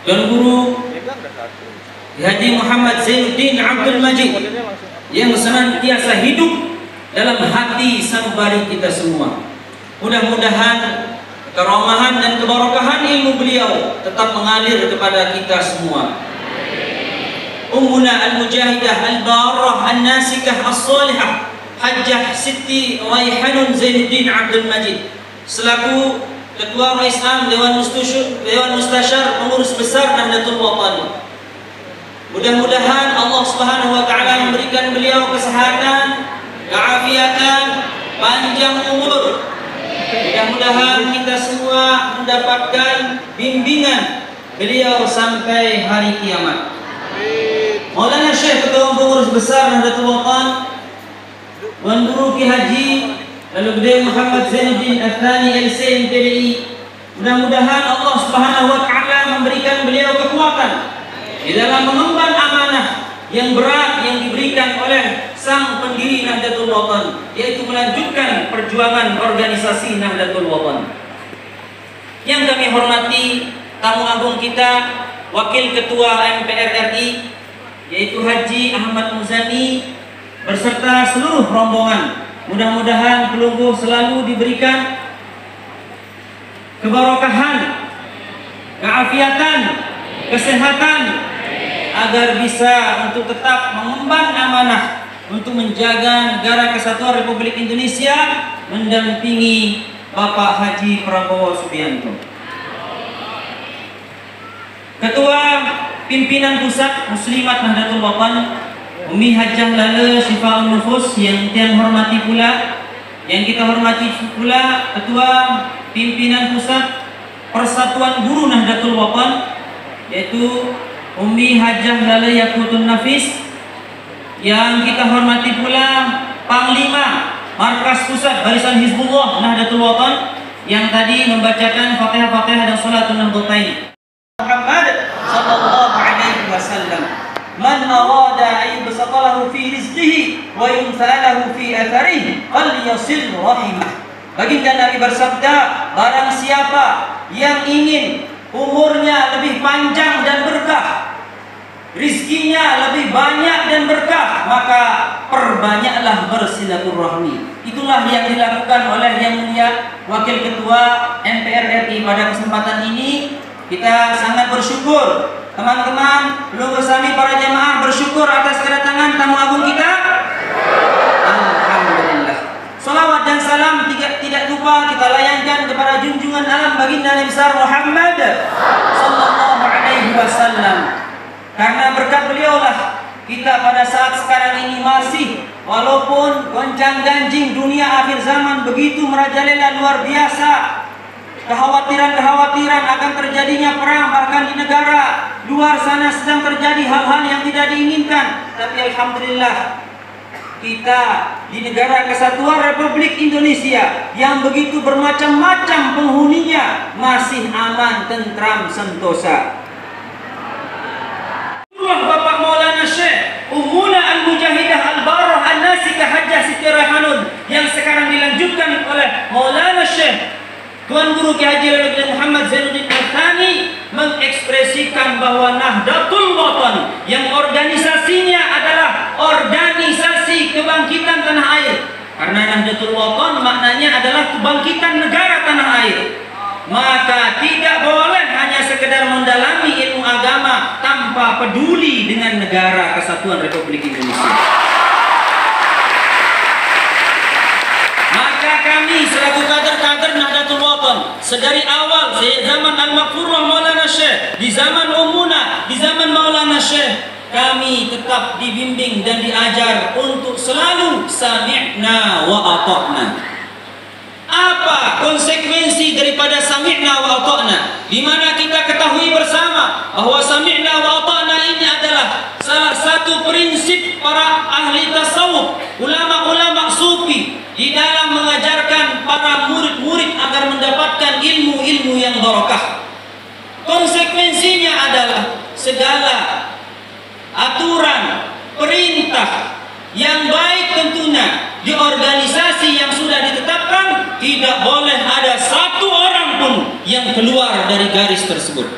Tuan Guru Haji Muhammad Zainuddin Abdul Majid yang senantiasa hidup dalam hati sanubari kita semua. Mudah-mudahan keramahan dan keberkahan ilmu beliau tetap mengalir kepada kita semua. Ummuna al-mujahidah al-barrah an-nasikah as-salihah Hajjah Siti Raihanun Zainuddin Abdul Majid selaku Ketua Islam Dewan Mustasyar Pengurus Besar Nahdlatul Wathani. Mudah-mudahan Allah Subhanahu wa taala memberikan beliau kesehatan, keafiatan, panjang umur. Mudah-mudahan kita semua mendapatkan bimbingan beliau sampai hari kiamat. Maulana Syekh Ketua Pengurus Besar Nahdlatul Wathani, Tuan Guru Ki Haji Lalu Gede Muhammad Zainuddin Athani LC MPDI, mudah-mudahan Allah Subhanahu wa taala memberikan beliau kekuatan di dalam mengemban amanah yang berat yang diberikan oleh sang pendiri Nahdlatul Wathani, yaitu melanjutkan perjuangan organisasi Nahdlatul Wathani. Yang kami hormati tamu agung kita, Wakil Ketua MPR RI, yaitu Haji Ahmad Muzani berserta seluruh rombongan. Mudah-mudahan pelungguh selalu diberikan keberkahan, keafiatan, kesehatan agar bisa untuk tetap mengemban amanah untuk menjaga negara kesatuan Republik Indonesia mendampingi Bapak Haji Prabowo Subianto. Ketua Pimpinan Pusat Muslimat Nahdlatul Wathani Umi Hajjah Lale Syifaul Nufus yang kita hormati pula, Ketua Pimpinan Pusat Persatuan Guru Nahdlatul Wathani yaitu Umi Hajjah Lale Yakutun Nafis, yang kita hormati pula Panglima Markas Pusat Barisan Hizbullah Nahdlatul Wathani yang tadi membacakan Fatihah dan Salatul Nahdlatain. Muhammad sallallahu alaihi wasallam, man arada ay yubsatalahu fi rizqihi wa yumthalahu fi atharihi falyasil rahimah. Baginda Nabi bersabda, barang siapa yang ingin umurnya lebih panjang dan berkah, rizkinya lebih banyak dan berkah, maka perbanyaklah bersilaturahmi. Itulah yang dilakukan oleh Yang Mulia Wakil Ketua MPR RI pada kesempatan ini. Kita sangat bersyukur, teman-teman, belum bersama para jamaah bersyukur atas kedatangan tamu agung kita. Alhamdulillah. Salawat dan salam tidak lupa kita layankan kepada junjungan alam baginda Nabi besar Muhammad sallallahu alaihi wasallam. Karena berkat beliaulah kita pada saat sekarang ini masih, walaupun gonjang-ganjing dunia akhir zaman begitu merajalela luar biasa, kekhawatiran akan terjadinya perang bahkan di negara luar sana sedang terjadi hal-hal yang tidak diinginkan, tapi alhamdulillah kita di negara kesatuan Republik Indonesia yang begitu bermacam-macam penghuninya masih aman, tentram, sentosa. Bapak Maulana Syekh Ummuna al-Mujahidah al-Barrah an-Nasikah Hajjah Siti Raihanun yang sekarang dilanjutkan oleh Maulana Syekh Tuan Guru Ki Haji Muhammad Zainuddin Athani mengekspresikan bahwa Nahdlatul Wathani yang organisasinya adalah organisasi kebangkitan tanah air. Karena Nahdlatul Wathani maknanya adalah kebangkitan negara tanah air. Maka tidak boleh hanya sekedar mendalami ilmu agama tanpa peduli dengan negara kesatuan Republik Indonesia. Maka kami selaku kader-kader Nahdlatul Wathani sedari awal, dari zaman Al-Maqfurah Maulana Syekh, di zaman Ummuna, di zaman Maulana Syekh, kami tetap dibimbing dan diajar untuk selalu sami'na wa ata'na. Apa konsekuensi daripada sami'na wa ata'na? Di mana kita ketahui bersama bahwa sami'na wa ata'na ini adalah salah satu prinsip para ahli tasawuf, ulama-ulama sufi di dalam mengajarkan para murid-murid agar mendapatkan ilmu-ilmu yang barakah. Konsekuensinya adalah segala aturan, perintah yang baik tentunya di organisasi yang sudah ditetapkan tidak boleh ada satu orang pun yang keluar dari garis tersebut.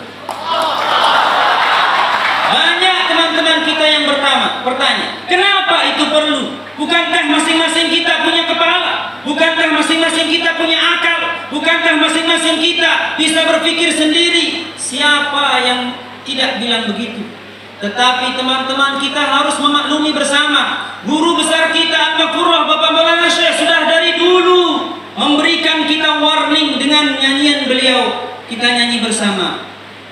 bertanya, kenapa itu perlu? Bukankah masing-masing kita punya kepala? Bukankah masing-masing kita punya akal? Bukankah masing-masing kita bisa berpikir sendiri? Siapa yang tidak bilang begitu? Tetapi teman-teman, kita harus memaklumi bersama, guru besar kita Al-Qurrah Bapak Maulana Syekh sudah dari dulu memberikan kita warning dengan nyanyian beliau. Kita nyanyi bersama.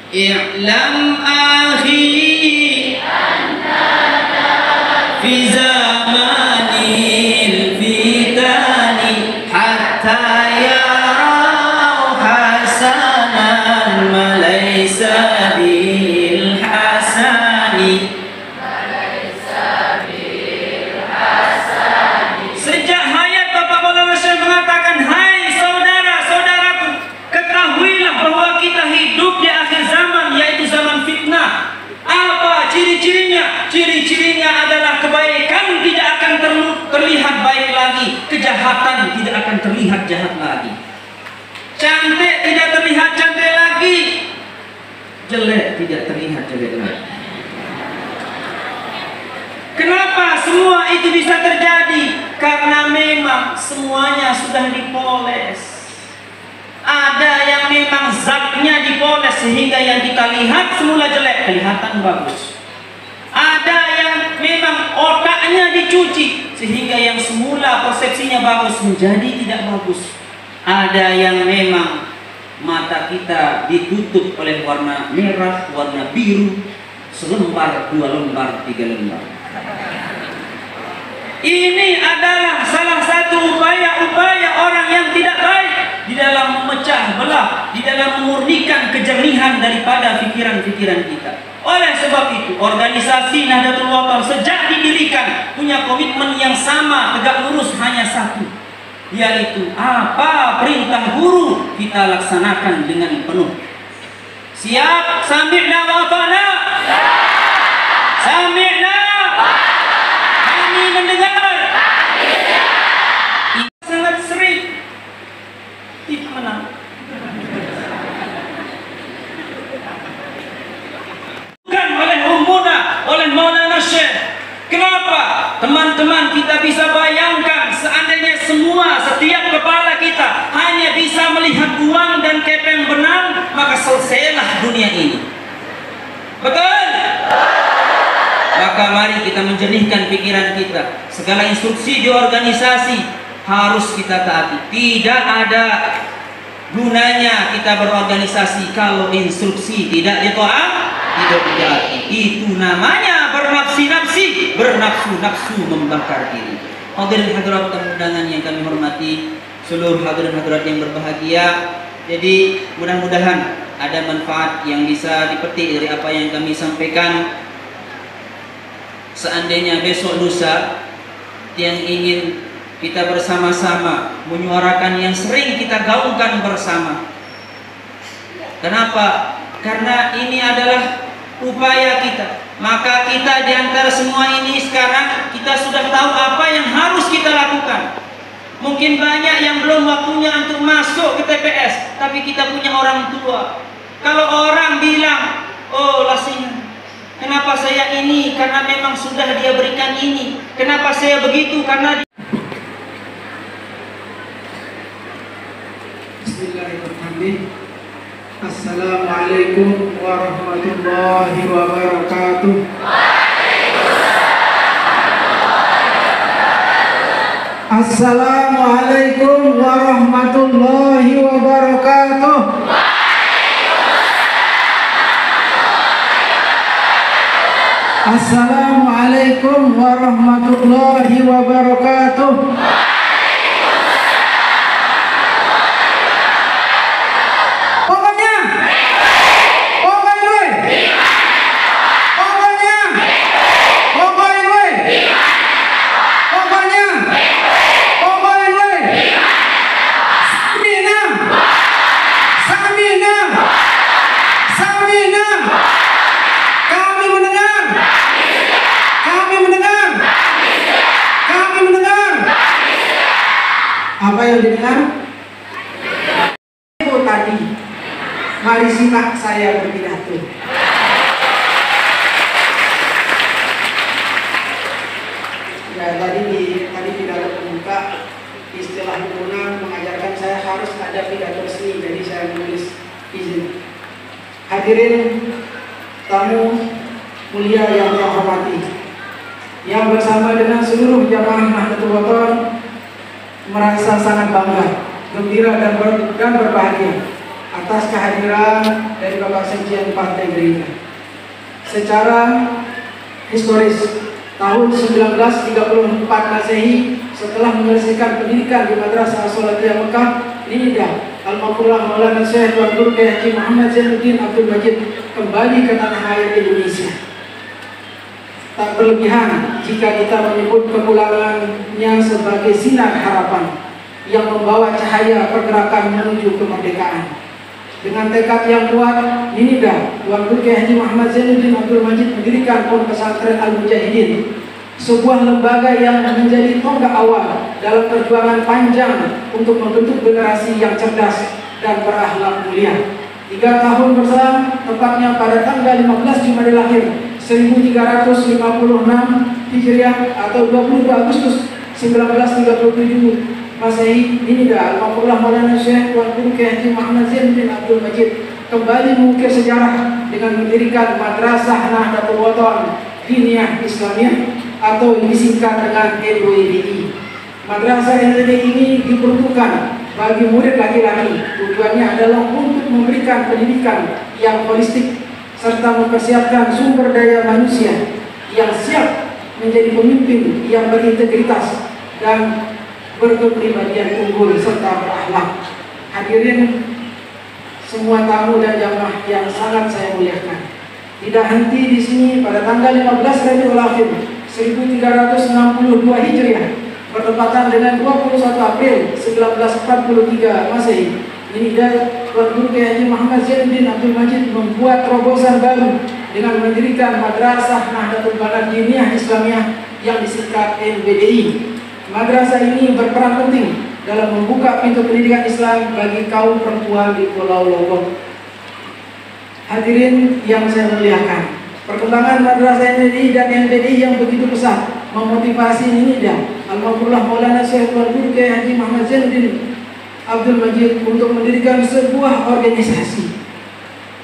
I'lam akhi fi zamanil fitani hatta yarau hasanan ma laysa bil hasani. Sejak hayat Bapak Maulana Syekh mengatakan, hai saudara-saudaraku, ketahuilah bahwa kita hidup di akhir zaman, yaitu zaman fitnah. Apa ciri-cirinya? Ciri-cirinya adalah kebaikan tidak akan terlihat baik lagi, kejahatan tidak akan terlihat jahat lagi, cantik tidak terlihat cantik lagi, jelek tidak terlihat jelek lagi. Kenapa semua itu bisa terjadi? Karena memang semuanya sudah dipoles. Ada yang memang zatnya dipoles sehingga yang kita lihat semula jelek kelihatan bagus. Ada yang memang otaknya dicuci sehingga yang semula persepsinya bagus menjadi tidak bagus. Ada yang memang mata kita ditutup oleh warna merah, warna biru, selembar, 2 lembar, 3 lembar. Ini adalah salah satu upaya-upaya orang yang tidak baik di dalam memecah belah, di dalam memurnikan kejernihan daripada pikiran-pikiran kita. Oleh sebab itu, organisasi Nahdlatul Wathon sejak didirikan punya komitmen yang sama, tegak lurus, hanya satu, yaitu apa perintah guru kita laksanakan dengan penuh. Siap? Sami'na wa ata'na. Sami'na. Kami mendengar. Sangat sering tidak menang. Bukan oleh ummuna, oleh Maulana Syekh. Kenapa? Teman-teman, kita bisa bayangkan seandainya setiap kepala kita hanya bisa melihat uang dan kepeng benang, maka selesailah dunia ini. Betul? Maka mari kita menjernihkan pikiran kita. Segala instruksi di organisasi harus kita taati. Tidak ada gunanya kita berorganisasi kalau instruksi tidak ditaati. Itu namanya bernafsi-nafsi, bernafsu-nafsu membakar diri. Hadirin hadirat undangan yang kami hormati, seluruh hadirin-hadirat yang berbahagia. Jadi mudah-mudahan ada manfaat yang bisa dipetik dari apa yang kami sampaikan. Seandainya besok lusa yang ingin kita bersama-sama menyuarakan yang sering kita gaungkan bersama. Kenapa? Karena ini adalah upaya kita. Maka kita di antara semua ini sekarang kita sudah tahu apa yang harus kita lakukan. Mungkin banyak yang belum waktunya untuk masuk ke TPS, tapi kita punya orang tua. Kalau orang bilang, oh lasihan, kenapa saya ini? Karena memang sudah dia berikan ini. Kenapa saya begitu? Karena Bismillahirrahmanirrahim. Assalamualaikum warahmatullahi wabarakatuh. Assalamualaikum warahmatullahi wabarakatuh. Assalamualaikum warahmatullahi wabarakatuh. Apa yang didengar? Itu tadi. Mari simak saya berpidato. istilah himpunan mengajarkan saya harus ada pidato resmi, jadi saya menulis izin. Hadirin tamu mulia yang saya hormati, yang bersama dengan seluruh jamaah Nahdlatul Wathon merasa sangat bangga, gembira dan berbahagia atas kehadiran dari Bapak Sekjen Partai Gerindra. Secara historis, tahun 1934 Masehi, setelah menyelesaikan pendidikan di Madrasah As-Salatiyah Mekah, Nida, Al-Maqullah Maulana Syekh Tuan Guru Kiai Haji Muhammad Zainuddin Abdul Majid kembali ke tanah air Indonesia. Tak berlebihan jika kita menyebut kepulangannya sebagai sinar harapan yang membawa cahaya pergerakan menuju kemerdekaan. Dengan tekad yang kuat, Nida, Tuan Guru Kiai Haji Muhammad Zainuddin Abdul Majid mendirikan Pondok Pesantren Al-Mujahidin, sebuah lembaga yang menjadi tonggak awal dalam perjuangan panjang untuk membentuk generasi yang cerdas dan berakhlak mulia. 3 tahun berselang, tepatnya pada tanggal 15 Jumadil Akhir 1356 Hijriah atau 22 Agustus 1937 Masehi, Nida, Al-Maqullah Maulana Syekh Tuan Guru Kiai Haji Muhammad Zainuddin Abdul Majid kembali mengukir sejarah dengan mendirikan Madrasah Nahdlatul Wathon Diniyah Islamiyah atau disingkat dengan MWDI. Madrasah MWDI ini diperuntukkan bagi murid laki-laki. Tujuannya adalah untuk memberikan pendidikan yang holistik serta mempersiapkan sumber daya manusia yang siap menjadi pemimpin yang berintegritas dan berkepribadian unggul serta berakhlak. Hadirin semua tamu dan jamaah yang sangat saya muliakan, tidak henti di sini. Pada tanggal 15 Rabiul Akhir 1362 Hijriah bertepatan dengan 21 April 1943 Masehi, Nida, Tuan Guru Kiai Haji Muhammad Zainuddin Abdul Majid membuat terobosan baru dengan mendirikan Madrasah Nahdlatul Banat Diniyah Islamiyah yang disingkat MBDI. Madrasah ini berperan penting dalam membuka pintu pendidikan Islam bagi kaum perempuan di Pulau Lombok. Hadirin yang saya muliakan, perkembangan Madrasah MBDI dan MBDI yang begitu besar memotivasi Nida, Al-Maqullah Maulana Syekh Tuan Guru Kiai Haji Muhammad Zainuddin Abdul Majid untuk mendirikan sebuah organisasi.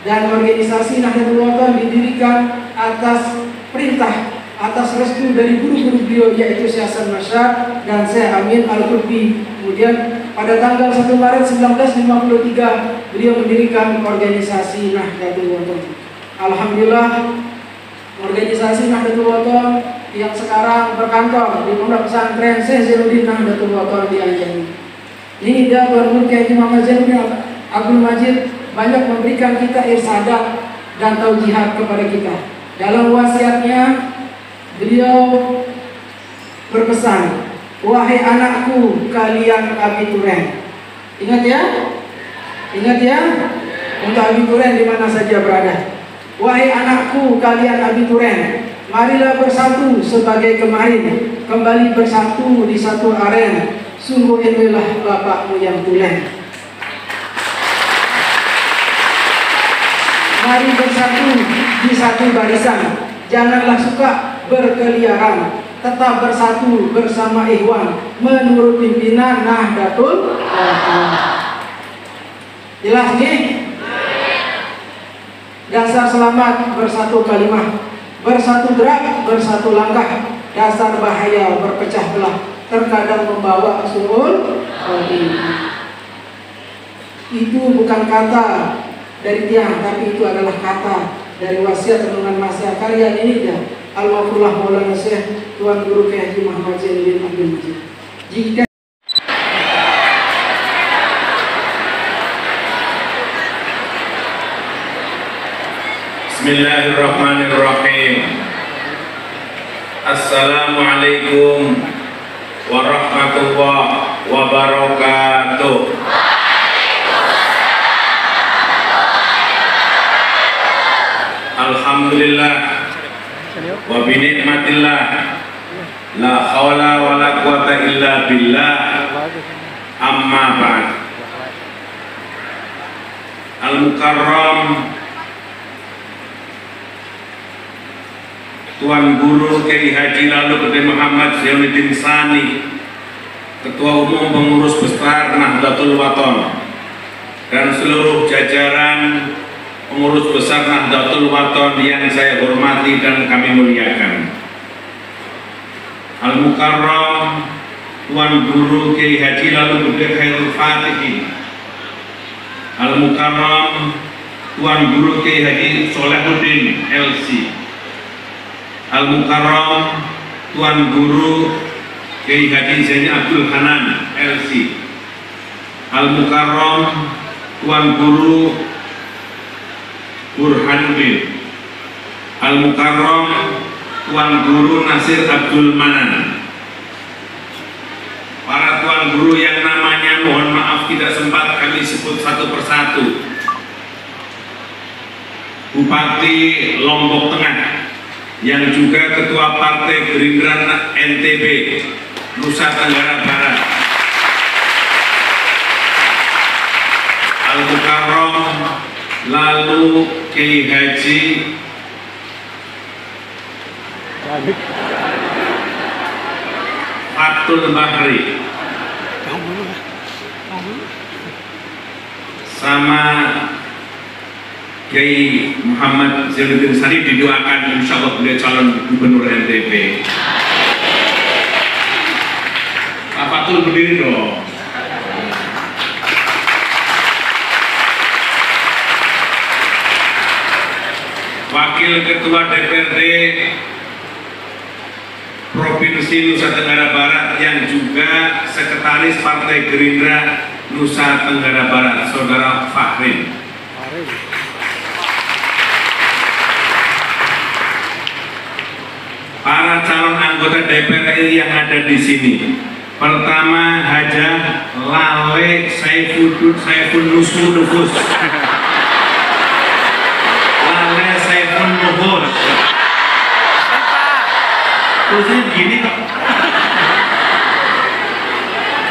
Dan organisasi Nahdlatul Wathon didirikan atas perintah, atas restu dari guru-guru beliau, yaitu Syekh Hasan Masyar dan Syekh Amin Al-Qurbi. Kemudian pada tanggal 1 Maret 1953 beliau mendirikan organisasi Nahdlatul Wathon. Alhamdulillah, organisasi Nahdlatul Wathon yang sekarang berkantor di Pondok Pesantren Syekh Zainuddin Nahdlatul Wathon di Anjani. Ini dia Tuan Guru Kiai Haji Muhammad Zainuddin Abdul Majid banyak memberikan kita irsadat dan taujihat kepada kita. Dalam wasiatnya beliau berpesan, wahai anakku kalian abituren. Ingat ya, ingat ya, untuk abituren di mana saja berada. Wahai anakku kalian abituren, marilah bersatu sebagai kemarin, kembali bersatu di satu aren. Sungguh inilah bapakmu yang tulen. Mari bersatu di satu barisan, janganlah suka berkeliaran, tetap bersatu bersama ikhwan menurut pimpinan Nahdlatul Wathon. Jelas nih? Dasar selamat bersatu kalimah, bersatu gerak, bersatu langkah. Dasar bahaya berpecah belah, terkadang membawa suul khotimah. Itu bukan kata dari tiang, tapi itu adalah kata dari wasiat renungan masa karya Nida, Al-Maqullah Maulana Syekh Tuan Guru Kiai Haji Muhammad Zainuddin Abdul Majid. Jika Bismillahirrahmanirrahim. Assalamualaikum warahmatullahi wabarakatuh. Alhamdulillah wa bi ni'matillah la haula wa la quwata illa billah. Amma ba'd. Al-Mukarram Tuan Guru Kiai Haji Lalu Gede Muhammad Zainuddin Sani Ketua Umum Pengurus Besar Nahdlatul Wathon, dan seluruh jajaran Pengurus Besar Nahdlatul Wathon yang saya hormati dan kami muliakan. Al-Mukarram Tuan Guru Kiai Haji Lalu Budi Khairul Fatihin, Al-Mukarram Tuan Guru Kiai Haji Solehuddin LC, Al-Mukarram Tuan Guru Kiai Haji Zaini Abdul Hanan LC, Al-Mukarram Tuan Guru Burhanuddin, Al-Mukarram Tuan Guru Nasir Abdul Manan. Para tuan guru yang namanya mohon maaf tidak sempat kami sebut satu persatu. Bupati Lombok Tengah yang juga Ketua Partai Gerindra NTB Nusa Tenggara Barat, Al-Mukarram lalu Kiai Haji Fathul Bahri sama Kiai Muhammad Zainuddin Sari didoakan insya Allah beliau calon gubernur NTB. Pak Fathul berdiri dong. Wakil Ketua DPRD Provinsi Nusa Tenggara Barat yang juga Sekretaris Partai Gerindra Nusa Tenggara Barat, Saudara Fahrin. Para calon anggota DPR RI yang ada di sini. Pertama, Haja Lale Saiful Nufus. Lale Saiful Nufus. Terusnya gini kok.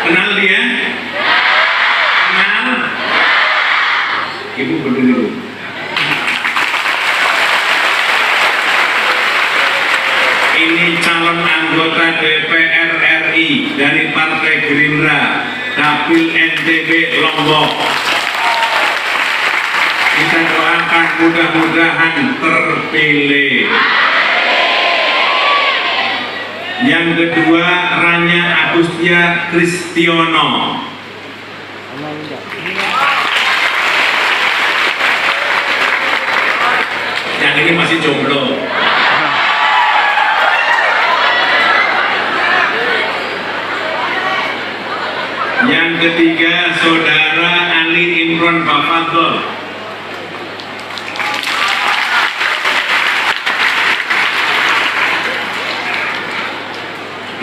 Kenal dia? Kenal? Ibu berdiri dulu. Ini calon anggota DPR RI dari Partai Gerindra, Dapil NTB Lombok. Kita doakan mudah-mudahan terpilih. Yang kedua, Ranya Agustia Kristiono. Yang ini masih jomblo. Yang ketiga, Saudara Ali Imron Bafadol.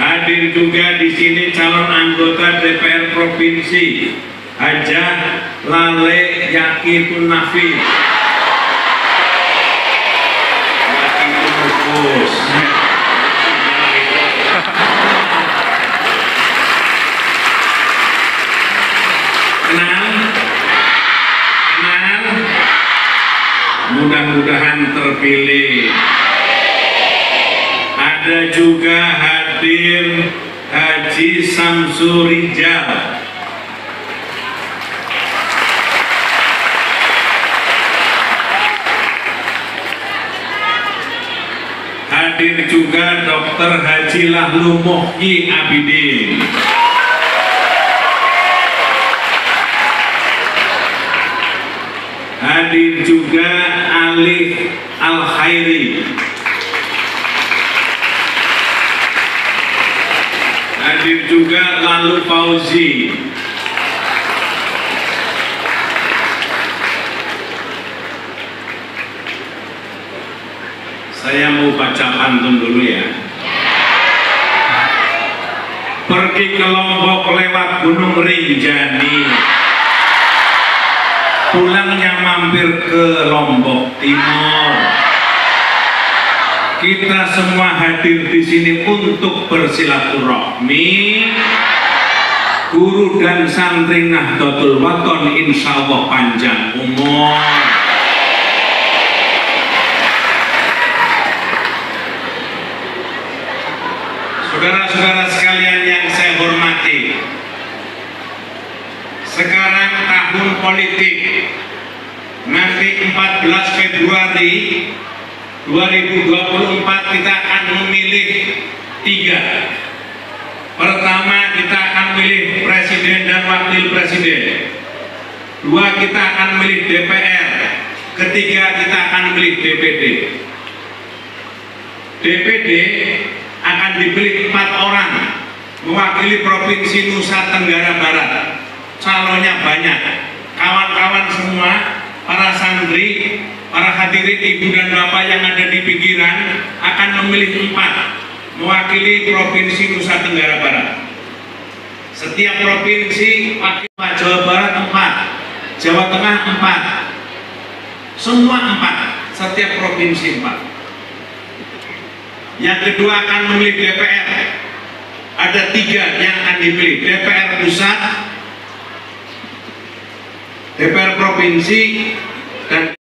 Hadir juga di sini calon anggota DPR Provinsi Haja Lale Yakitun Nafis. Yakitun Nufus. Kenal? Kenal? Mudah-mudahan terpilih. Ada juga hadir Haji Samsurijal. Hadir juga Dr. Haji Lahlu Muhyi Abidin. Hadir juga Ali Al-Khairi. Hadir juga Lalu Fauzi. Saya mau baca pantun dulu ya. Pergi ke Lombok lewat Gunung Rinjani, pulangnya mampir ke Lombok Timur. Kita semua hadir di sini untuk bersilaturahmi. Guru dan santri Nahdlatul Wathon insya Allah panjang umur. Saudara-saudara sekalian yang saya hormati, sekarang tahun politik, nanti 14 Februari 2024 kita akan memilih 3. Pertama, kita akan memilih presiden dan wakil presiden. 2, kita akan memilih DPR. Ketiga, kita akan memilih DPD. DPD akan dipilih 4 orang mewakili Provinsi Nusa Tenggara Barat. Calonnya banyak. Kawan-kawan semua, para santri, para hadirin ibu dan bapak yang ada di pinggiran akan memilih 4 mewakili Provinsi Nusa Tenggara Barat. Setiap provinsi wakil Jawa Barat 4, Jawa Tengah 4, semua 4, setiap provinsi 4. Yang kedua akan memilih DPR. Ada 3 yang akan dipilih, DPR pusat, DPR provinsi, dan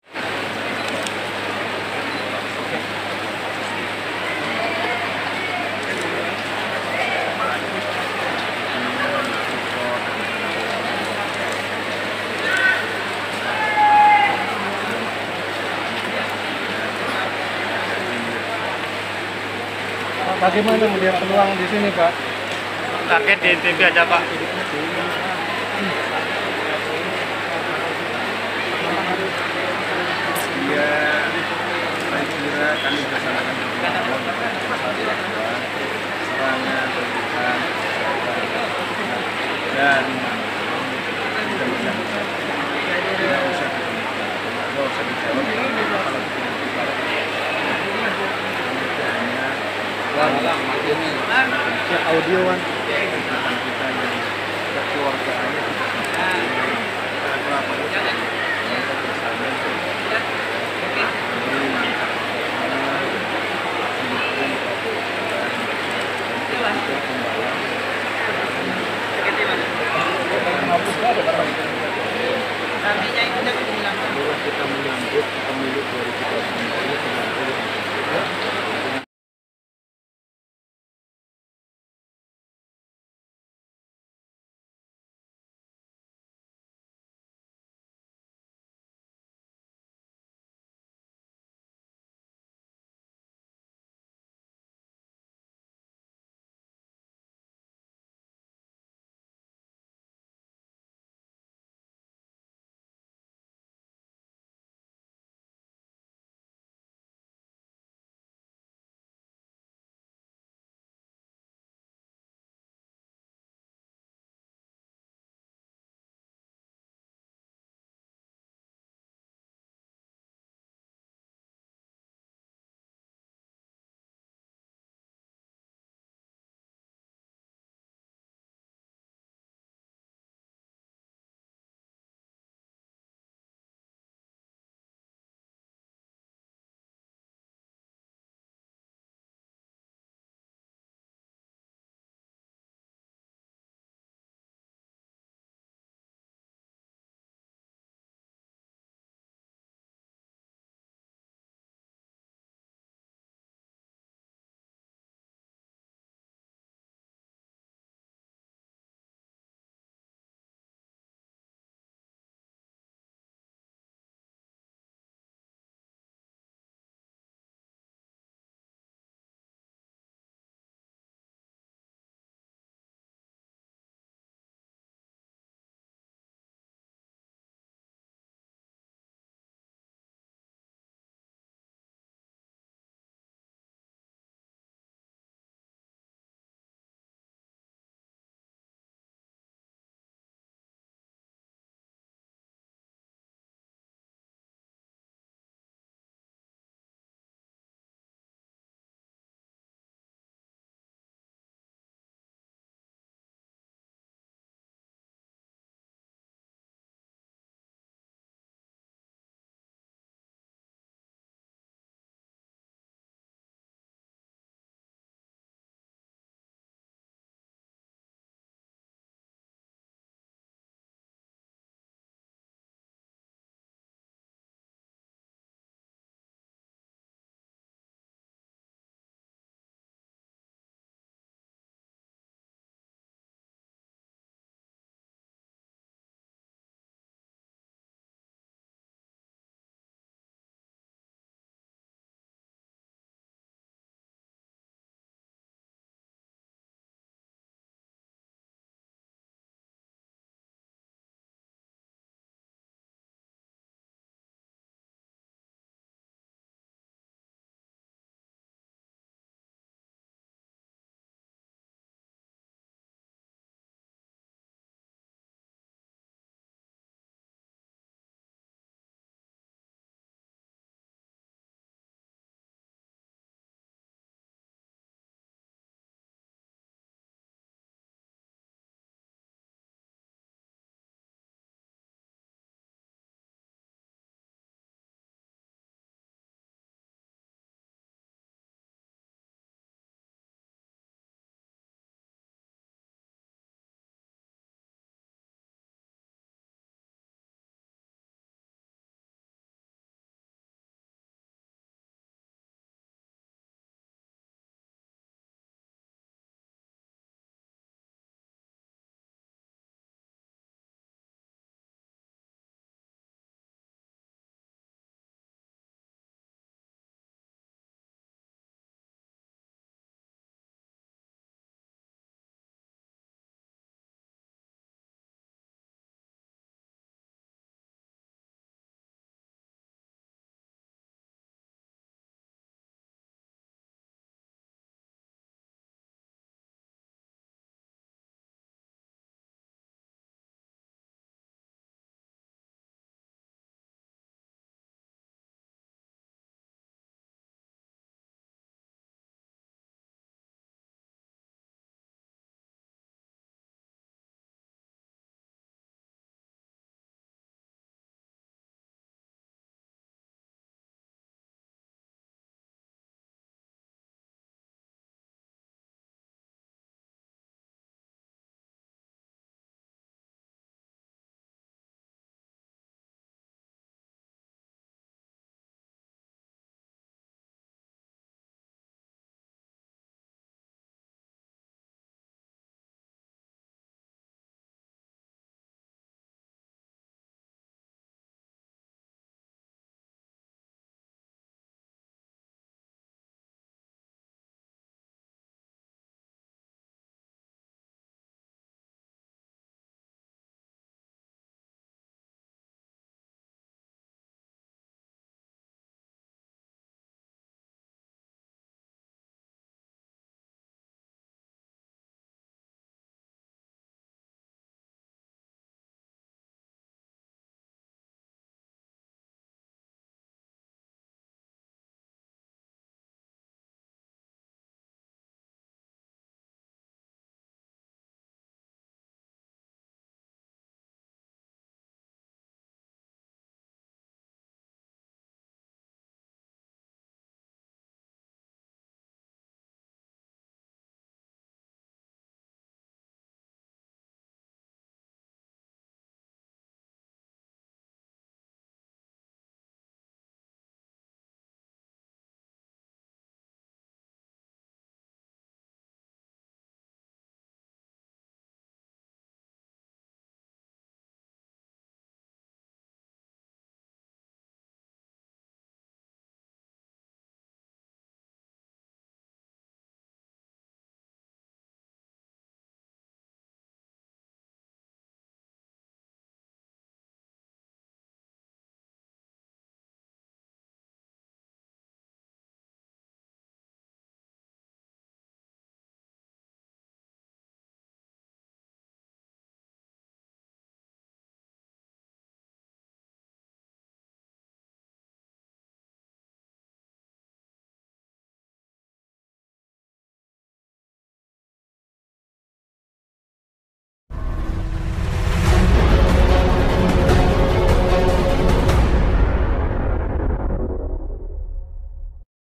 bagaimana melihat peluang di sini, Pak? Target di NTB aja, Pak. Ya, saya kira kami bersamakan serangan dan tidak usah dijawab ya audio kan kita yang kekeluargaannya kita menyambut pemilu 2024